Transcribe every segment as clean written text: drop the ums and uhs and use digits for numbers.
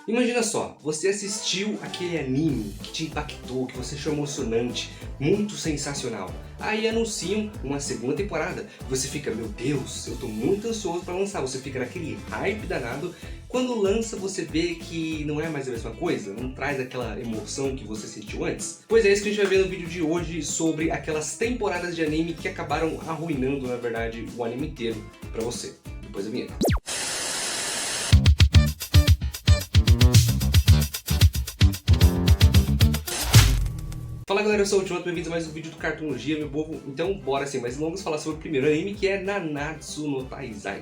Imagina só, você assistiu aquele anime que te impactou, que você achou emocionante, muito sensacional. Aí anunciam uma segunda temporada. Você fica, meu Deus, eu tô muito ansioso pra lançar. Você fica naquele hype danado. Quando lança, você vê que não é mais a mesma coisa, não traz aquela emoção que você sentiu antes. Pois é isso que a gente vai ver no vídeo de hoje sobre aquelas temporadas de anime que acabaram arruinando, na verdade, o anime inteiro pra você. Depois da vinheta. Fala galera, eu sou o Ultimato, bem-vindos a mais um vídeo do Cartologia, meu povo. Então bora sem mais delongas falar sobre o primeiro anime, que é Nanatsu no Taizai.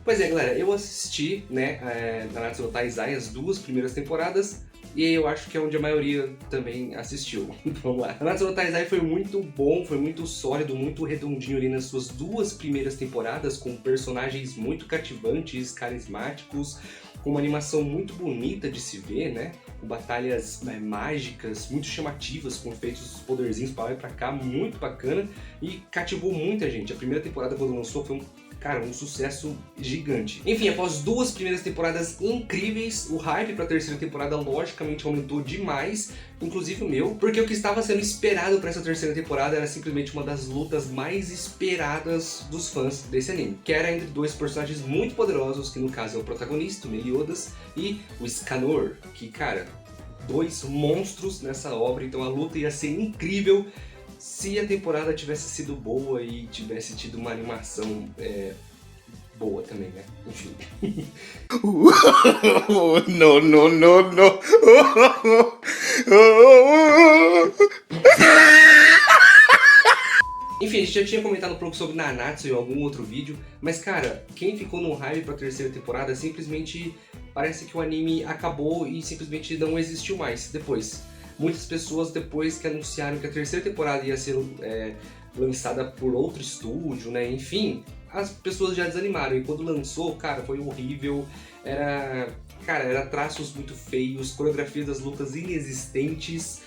Pois é galera, eu assisti, Nanatsu no Taizai, as duas primeiras temporadas, e eu acho que é onde a maioria também assistiu. Vamos lá. Nanatsu no Taizai foi muito bom, foi muito sólido, muito redondinho ali nas suas duas primeiras temporadas, com personagens muito cativantes, carismáticos, com uma animação muito bonita de se ver, né? Com batalhas mágicas, muito chamativas, com efeitos poderzinhos pra lá e pra cá, muito bacana, e cativou muita gente. A primeira temporada, quando lançou, foi um sucesso gigante. Enfim, após duas primeiras temporadas incríveis, o hype para a terceira temporada logicamente aumentou demais, inclusive o meu, porque o que estava sendo esperado para essa terceira temporada era simplesmente uma das lutas mais esperadas dos fãs desse anime, que era entre dois personagens muito poderosos, que no caso é o protagonista, o Meliodas, e o Scanor, que, cara, dois monstros nessa obra, então a luta ia ser incrível se a temporada tivesse sido boa e tivesse tido uma animação boa também, né? Enfim. No, no, no, no. Enfim, a gente já tinha comentado um pouco sobre Nanatsu em algum outro vídeo, mas cara, quem ficou no hype pra terceira temporada simplesmente parece que o anime acabou e simplesmente não existiu mais depois. Muitas pessoas, depois que anunciaram que a terceira temporada ia ser lançada por outro estúdio, né? Enfim, as pessoas já desanimaram. E quando lançou, cara, foi horrível. Era traços muito feios, coreografias das lutas inexistentes.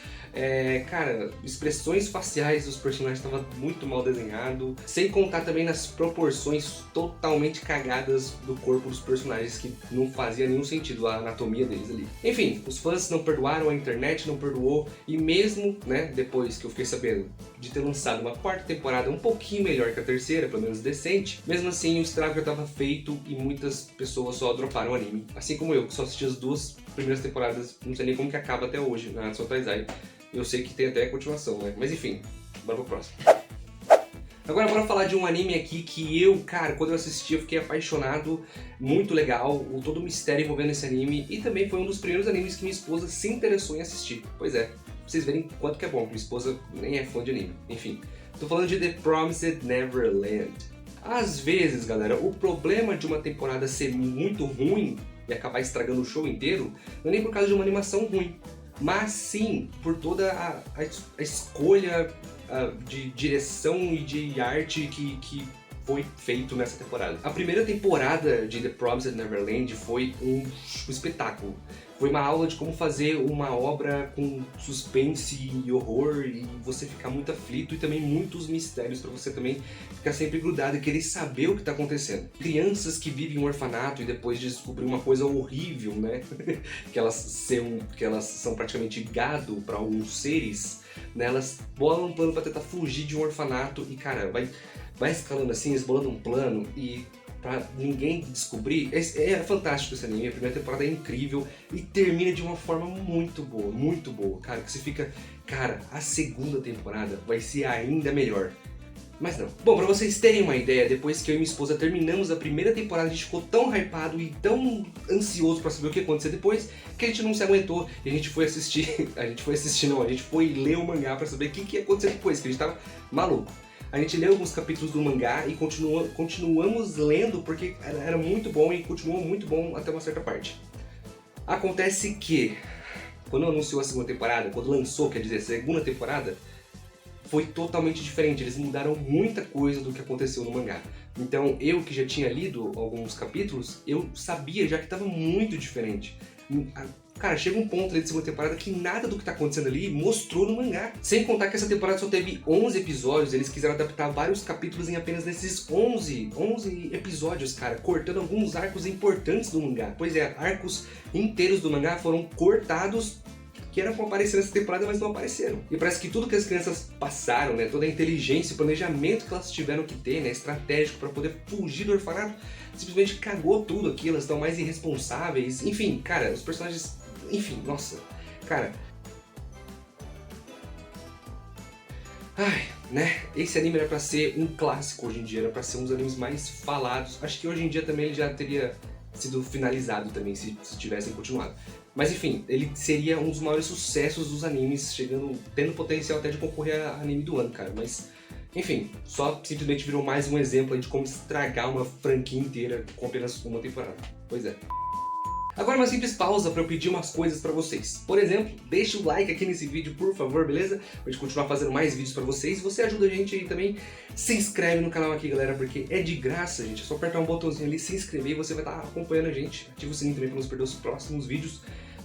Expressões faciais dos personagens estavam muito mal desenhado, sem contar também nas proporções totalmente cagadas do corpo dos personagens, que não fazia nenhum sentido a anatomia deles ali. Enfim, os fãs não perdoaram, a internet não perdoou, e mesmo, né, depois que eu fiquei sabendo de ter lançado uma quarta temporada um pouquinho melhor que a terceira, pelo menos decente, mesmo assim o estrago já estava feito e muitas pessoas só droparam o anime. Assim como eu, que só assisti as duas primeiras temporadas, não sei nem como que acaba até hoje na Nanatsu no Taizai. Eu sei que tem até continuação, né? Mas enfim, bora pro próximo. Agora bora falar de um anime aqui que eu, cara, quando eu assisti eu fiquei apaixonado, muito legal, todo o mistério envolvendo esse anime, e também foi um dos primeiros animes que minha esposa se interessou em assistir. Pois é, pra vocês verem quanto que é bom, minha esposa nem é fã de anime. Enfim, tô falando de The Promised Neverland. Às vezes, galera, o problema de uma temporada ser muito ruim e acabar estragando o show inteiro, não é nem por causa de uma animação ruim, mas sim por toda a escolha de direção e de arte que foi feito nessa temporada. A primeira temporada de The Promised Neverland foi um espetáculo. Foi uma aula de como fazer uma obra com suspense e horror, e você ficar muito aflito, e também muitos mistérios para você também ficar sempre grudado e querer saber o que está acontecendo. Crianças que vivem em um orfanato e depois de descobrir uma coisa horrível, né? que elas são praticamente gado para alguns seres, né? Elas bolam um plano para tentar fugir de um orfanato e, cara, vai escalando assim, esbolando um plano e pra ninguém descobrir. É fantástico esse anime, a primeira temporada é incrível e termina de uma forma muito boa, cara, que você fica, cara, a segunda temporada vai ser ainda melhor. Mas não. Bom, pra vocês terem uma ideia, depois que eu e minha esposa terminamos a primeira temporada, a gente ficou tão hypado e tão ansioso pra saber o que ia acontecer depois, que a gente não se aguentou e a gente foi ler o mangá pra saber o que ia acontecer depois, que a gente tava maluco. A gente leu alguns capítulos do mangá e continuamos lendo porque era muito bom e continuou muito bom até uma certa parte. Acontece que, quando anunciou a segunda temporada, quando lançou, quer dizer, a segunda temporada, foi totalmente diferente. Eles mudaram muita coisa do que aconteceu no mangá. Então eu, que já tinha lido alguns capítulos, eu sabia já que estava muito diferente. Cara, chega um ponto ali de segunda temporada que nada do que tá acontecendo ali mostrou no mangá. Sem contar que essa temporada só teve 11 episódios, eles quiseram adaptar vários capítulos em apenas nesses 11 episódios, cara, cortando alguns arcos importantes do mangá. Pois é, arcos inteiros do mangá foram cortados que eram pra aparecer nessa temporada, mas não apareceram. E parece que tudo que as crianças passaram, né, toda a inteligência e planejamento que elas tiveram que ter, né, estratégico para poder fugir do orfanato, simplesmente cagou tudo aqui, elas estão mais irresponsáveis. Enfim, cara, os personagens... Enfim, nossa, cara... Ai, né, esse anime era pra ser um clássico hoje em dia, era pra ser um dos animes mais falados. Acho que hoje em dia também ele já teria sido finalizado também, se tivessem continuado. Mas enfim, ele seria um dos maiores sucessos dos animes, tendo potencial até de concorrer a anime do ano, cara. Mas, enfim, só simplesmente virou mais um exemplo aí de como estragar uma franquia inteira com apenas uma temporada. Pois é. Agora uma simples pausa para eu pedir umas coisas para vocês. Por exemplo, deixa o like aqui nesse vídeo, por favor, beleza? Pra gente continuar fazendo mais vídeos para vocês. Você ajuda a gente aí também. Se inscreve no canal aqui, galera, porque é de graça, gente. É só apertar um botãozinho ali, se inscrever e você vai estar acompanhando a gente. Ativa o sininho também para não perder os próximos vídeos.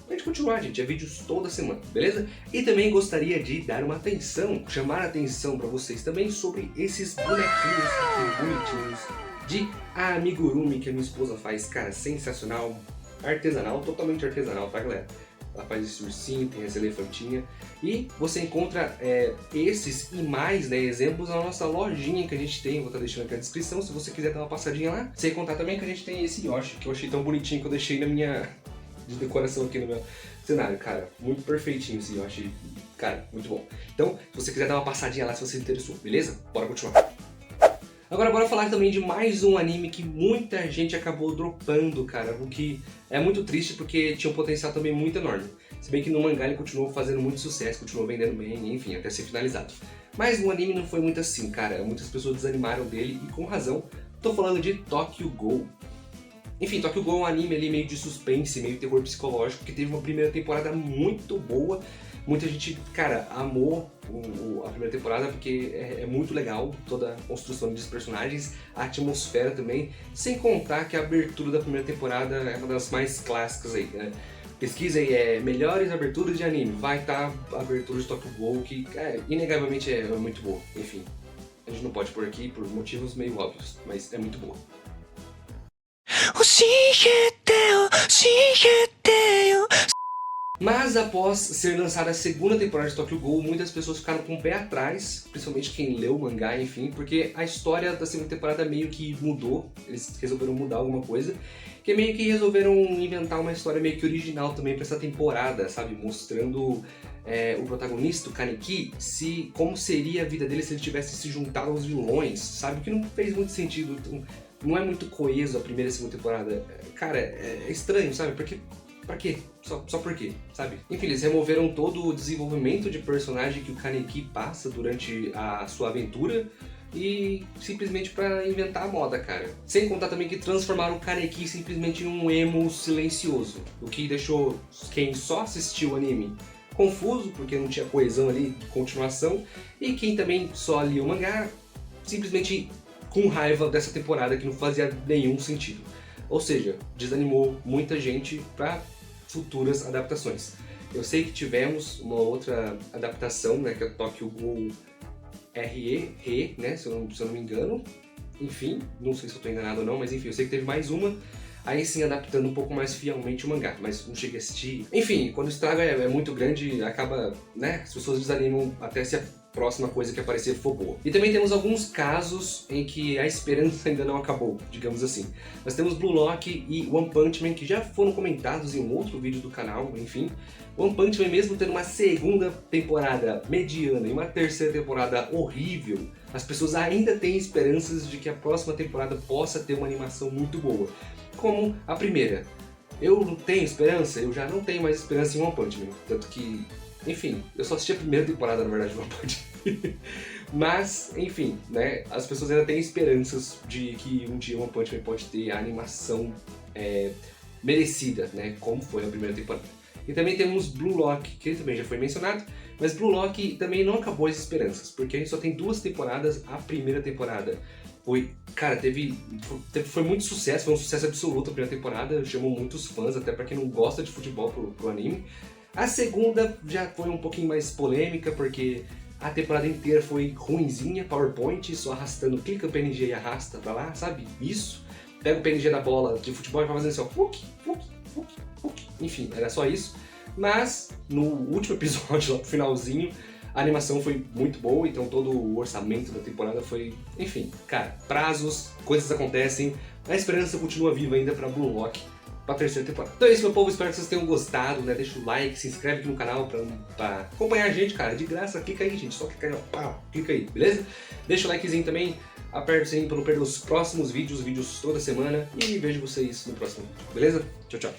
Pra gente continuar, gente, é vídeos toda semana, beleza? E também gostaria de dar uma atenção, chamar a atenção pra vocês também sobre esses bonequinhos aqui bonitinhos de amigurumi que a minha esposa faz, cara, sensacional, artesanal, totalmente artesanal, tá, galera? Ela faz esse ursinho, tem essa elefantinha e você encontra esses e mais, né, exemplos na nossa lojinha que a gente tem, vou estar deixando aqui na descrição se você quiser dar uma passadinha lá. Sem contar também que a gente tem esse Yoshi, que eu achei tão bonitinho que eu deixei na minha... de decoração aqui no meu cenário, cara, muito perfeitinho assim, eu achei, cara, muito bom. Então, se você quiser dar uma passadinha lá se você se interessou, beleza? Bora continuar. Agora bora falar também de mais um anime que muita gente acabou dropando, cara, o que é muito triste porque tinha um potencial também muito enorme. Se bem que no mangá ele continuou fazendo muito sucesso, continuou vendendo bem, enfim, até ser finalizado. Mas no anime não foi muito assim, cara, muitas pessoas desanimaram dele e com razão. Tô falando de Tokyo Ghoul. Enfim, Tokyo Ghoul é um anime ali meio de suspense, meio terror psicológico, que teve uma primeira temporada muito boa. Muita gente, cara, amou a primeira temporada porque é muito legal toda a construção dos personagens, a atmosfera também, sem contar que a abertura da primeira temporada é uma das mais clássicas aí, né? Pesquisa aí, melhores aberturas de anime, vai estar a abertura de Tokyo Ghoul, que, cara, inegavelmente é muito boa. Enfim, a gente não pode pôr aqui por motivos meio óbvios, mas é muito boa. Mas após ser lançada a segunda temporada de Tokyo Ghoul, muitas pessoas ficaram com o pé atrás, principalmente quem leu o mangá, enfim, porque a história da segunda temporada meio que mudou, eles resolveram mudar alguma coisa, que meio que resolveram inventar uma história meio que original também pra essa temporada, sabe, mostrando o protagonista, o Kaneki, como seria a vida dele se ele tivesse se juntado aos vilões, sabe, o que não fez muito sentido. Não é muito coeso a primeira e a segunda temporada. Cara, é estranho, sabe? Porque, pra quê? Só por quê, sabe? Enfim, eles removeram todo o desenvolvimento de personagem que o Kaneki passa durante a sua aventura e simplesmente pra inventar a moda, cara. Sem contar também que transformaram o Kaneki simplesmente em um emo silencioso, o que deixou quem só assistiu o anime confuso, porque não tinha coesão ali de continuação, e quem também só lia o mangá, simplesmente com raiva dessa temporada que não fazia nenhum sentido. Ou seja, desanimou muita gente para futuras adaptações. Eu sei que tivemos uma outra adaptação, né, que é Tokyo Ghoul RE, né, se eu não me engano. Enfim, não sei se eu estou enganado ou não, mas enfim, eu sei que teve mais uma. Aí sim, adaptando um pouco mais fielmente o mangá, mas não cheguei a assistir. Enfim, quando o estrago é muito grande, acaba, né, as pessoas desanimam até se a próxima coisa que aparecer for boa. E também temos alguns casos em que a esperança ainda não acabou, digamos assim. Nós temos Blue Lock e One Punch Man, que já foram comentados em um outro vídeo do canal, enfim. One Punch Man, mesmo tendo uma segunda temporada mediana e uma terceira temporada horrível, as pessoas ainda têm esperanças de que a próxima temporada possa ter uma animação muito boa, como a primeira. Eu não tenho esperança, eu já não tenho mais esperança em One Punch Man, tanto que, enfim, eu só assisti a primeira temporada, na verdade, de One Punch Man. Mas, enfim, né, as pessoas ainda têm esperanças de que um dia One Punch Man pode ter a animação merecida, né, como foi a primeira temporada. E também temos Blue Lock, que também já foi mencionado, mas Blue Lock também não acabou as esperanças, porque a gente só tem 2 temporadas. A primeira temporada Cara, foi muito sucesso, foi um sucesso absoluto a primeira temporada, chamou muitos fãs, até pra quem não gosta de futebol pro anime. A segunda já foi um pouquinho mais polêmica, porque a temporada inteira foi ruinzinha, PowerPoint, só arrastando, clica o PNG e arrasta pra lá, sabe? Isso. Pega o PNG da bola de futebol e vai fazendo assim, ó, fuc. Enfim, era só isso. Mas, no último episódio, lá pro finalzinho, a animação foi muito boa, então todo o orçamento da temporada foi... Enfim, cara, prazos, coisas acontecem, a esperança continua viva ainda pra Blue Lock, pra terceira temporada. Então é isso, meu povo, espero que vocês tenham gostado, né? Deixa o like, se inscreve aqui no canal pra acompanhar a gente, cara, de graça, clica aí, gente, só clica aí, ó, pá, clica aí, beleza? Deixa o likezinho também, aperta o sininho pra não perder os próximos vídeos toda semana, e vejo vocês no próximo vídeo, beleza? Tchau, tchau.